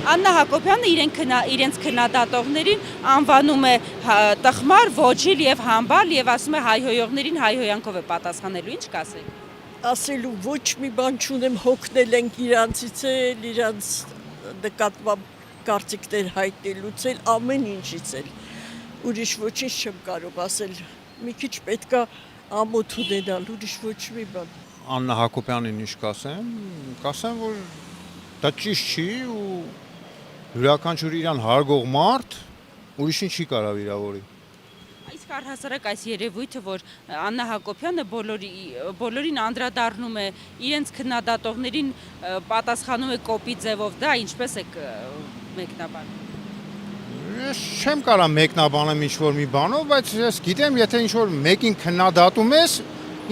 Աննա Հակոբյանը իրենց քննադատողներին անվանում է տխմար, ոչիլ եւ համբալ եւ ասում է հայհոյողներին հայհոյանքով է պատասխանելու, ինչ կասեք։ Ասելու ոչ մի բան չունեմ, հոգնել ենք իրանցից էլ, իրանց նկատմամբ կարծիքներ հայտնելուց էլ, ամեն ինչից էլ։ Ուրիշ ոչինչ չեմ կարող ասել, մի քիչ պետքա ամոթ ունենալ, ուրիշ ոչ մի բան։ Աննա Հակոբյանին ինչ կասեմ, որ դա ճիշտ չի ու յուրաքանչյուր իրան հարգող մարդ ուրիշին չի կարող վիրավորի։ Իսկ առհասարակ այս երևույթը, որ Աննա Հակոբյանը բոլորին անդրադառնում է, իրենց քննադատողներին պատասխանում է կոպիտ ձևով, դա ինչպես է մեկնաբանում։ Ես չեմ կարող մեկնաբանեմ ինչ-որ մի բանով, բայց ես գիտեմ, եթե ինչ-որ մեկին քննադատում ես,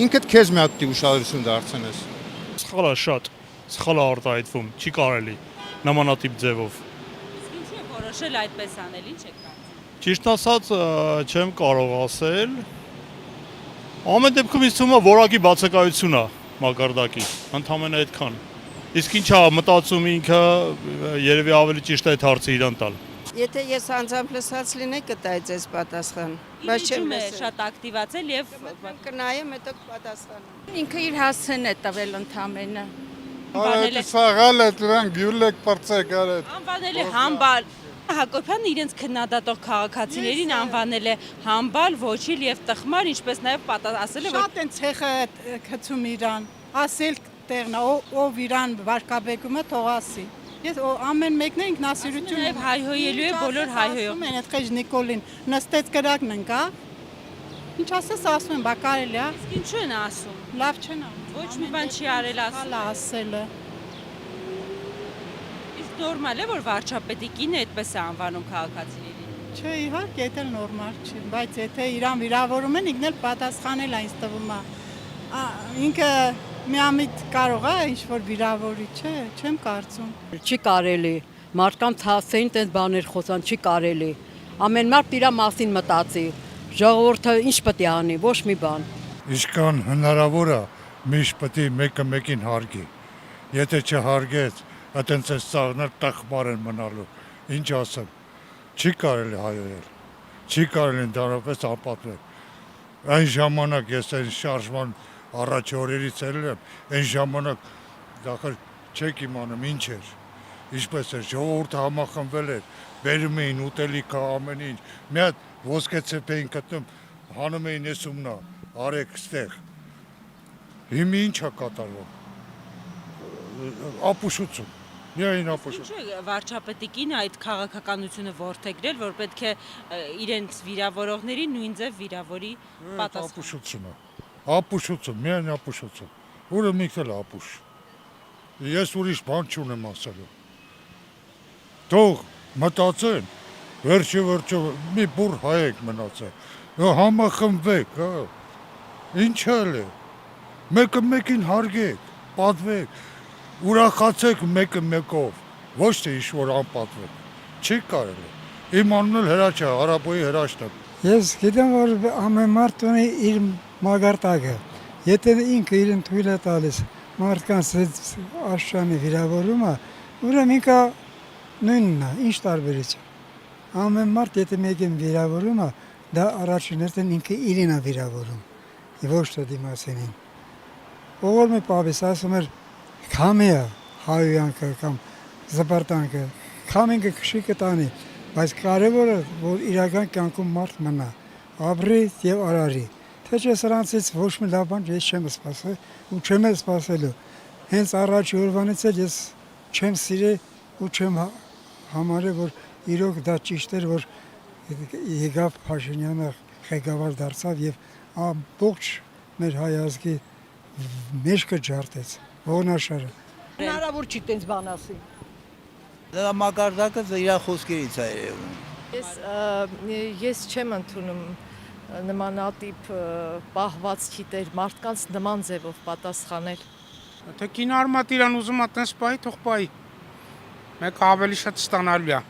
ինքդ քեզ մի հատ ուշադրություն դարձնես։ Սխալ է շատ, սխալ է արտահայտվում, չի կարելի նմանատիպ ձևով։ Իսկ ինչի է որոշել այդպես անել, ինչ եք կարծում։ Ճիշտ ասած, չեմ կարող ասել։ Ամեն դեպքում ինձ թվում է որակի բացակայություն է մակարդակի, ընդամենը այդքան։ Իսկ ինչա մտածում ինքը, երևի ավելի ճիշտ է այդ հարցը իրան տալ։ Եթե ես անձամբ լսած լինեի, կտայի ձեզ պատասխան, բայց չեմ լսել։ Շատ ակտիվացել եւ կնայեմ, հետո կպատասխանեմ։ Ինքը իր հասցեն է տվել ընդամենը։ Սաղալ է դրան գյուլեք պրծեք արետ։ Անվանել է համբալ։ Հակոբյանը իրենց քննադատող քաղաքացիներին անվանել է համբալ, ոչիլ եւ տխմար, ինչպես նաեւ ասել է, որ շատ են ցեխը գցում իրան, ասել տեղն ով իրան վարկաբեկում է, թող ասի։ Ես ամեն մեկն է ինքնասիրություն եւ հայհոյելու է բոլոր հայհոյող։ Են այդ խեժ Նիկոլին նստեց կրակն ընկա։ Ինչ ասես ասում են, բա կարելի է։ Իսկ ինչու են ասում։ Լավ չեն ասում։ Ոչ մի բան չի արել ասելը։ Իսկ նորմալ է, որ վարչապետի կինը այդպես է անվանում քաղաքացիներին։ Չէ, իհարկե, դա էլ նորմալ չի, բայց եթե իրան վիրավորում են, ինքն էլ պատասխանել է, ինձ թվում է։ Ինքը միամիտ կարող է ինչ-որ վիրավորի, չէ, չեմ կարծում։ Չի կարելի, մարդկանց հասցեին տենց բաներ խոսան, չի կարելի։ Ամեն մարդ իր մասին մտածի, ժողովուրդը ինչ պետք է անի, ոչ մի բան։ Ինչքան հնարավոր է, միշտ պետք է մեկը մեկին հարգի։ Եթե չհարգեց, այտենց է սաղներ տխմար են մնալու, ինչ ասեմ, չի կարելի հայոյել, չի կարելի ընդհանրապես անպատվել։ Այն ժամանակ ես այն շարժման առաջ օրերից էլ եմ, այն ժամանակ դախր չեք իմանում ինչ էր, ինչպես էր, ժողովուրդը համախմբվել էր, բերում էին ուտելիքը ամեն ինչ, մի հատ ոսկե ցեպ էին գտնում, հանում էին էսումնա, արեք ստեղ, հիմի ինչ է կատարվում, ապուշություն, միայն ապուշություն։ Ինչու է վարչապետի կինը այդ քաղաքականությունը որդեգրել, որ պետք է իրենց վիրավորողների նույն ձև վիրավորի պատասխան։ Ապուշություն, միայն ապուշություն, ուրը միքել ապուշ, ես ուրիշ բան չունեմ ասելու, թող մտածեն, վերջը մի բուր հայեք մնացել, համախմբվեք, ինչ էլ է, մեկը մեկին հարգեք, պատվեք, ուրախացեք մեկը մեկով, ոչ թե ինչ-որ անպատվեք, չի կարելի, իմ անուն էլ հրաչ է, Հարաբոյի հրաչն է։ Ես գիտեմ, որ ամեն մարդ ունի իր մագարտակը, եթե ինքը իրեն թույլ է տալիս մարդկանց աշխանի վիրավորումը, ուրեմն ինքը նույնն է, ինչ տարբերություն։ Ամեն մարդ եթե մեկին վիրավորում է, դա առաջիններն ինքը իրեն է վիրավորում, ոչ թե դիմացինին։ Ողոր մի պապիս ասում էր, քամի է հայոյանքը կամ զպարտանքը, քամինքը քշի կտանի, բայց կարևորը, որ իրական կյանքում մարդ մնա, ապրի եւ արարի։ Թե չէ սրանցից ոչ մի լավ բան ես չեմ սպասել ու չեմ սպասելու։ Հենց առաջի օրվանից էլ ես չեմ սիրել ու չեմ համարել, որ իրոք դա ճիշտ էր, որ եկավ Փաշինյանը ղեկավար դարձավ եւ ամբողջ մեր հայ ազգի մեջքը ջարդեց, ողնաշարը։ Հնարավոր չի տենց բան ասի։ Դա մակարդակը իր խոսքերից է երևում։ Ես չեմ ընդունում նմանատիպ պահվածքի տեր մարդկանց նման ձևով պատասխանել։ Թե կին արմատ իրան ուզում է տենց պայի, թող պայի։ Մեկ ավելի շատ ստանալու է։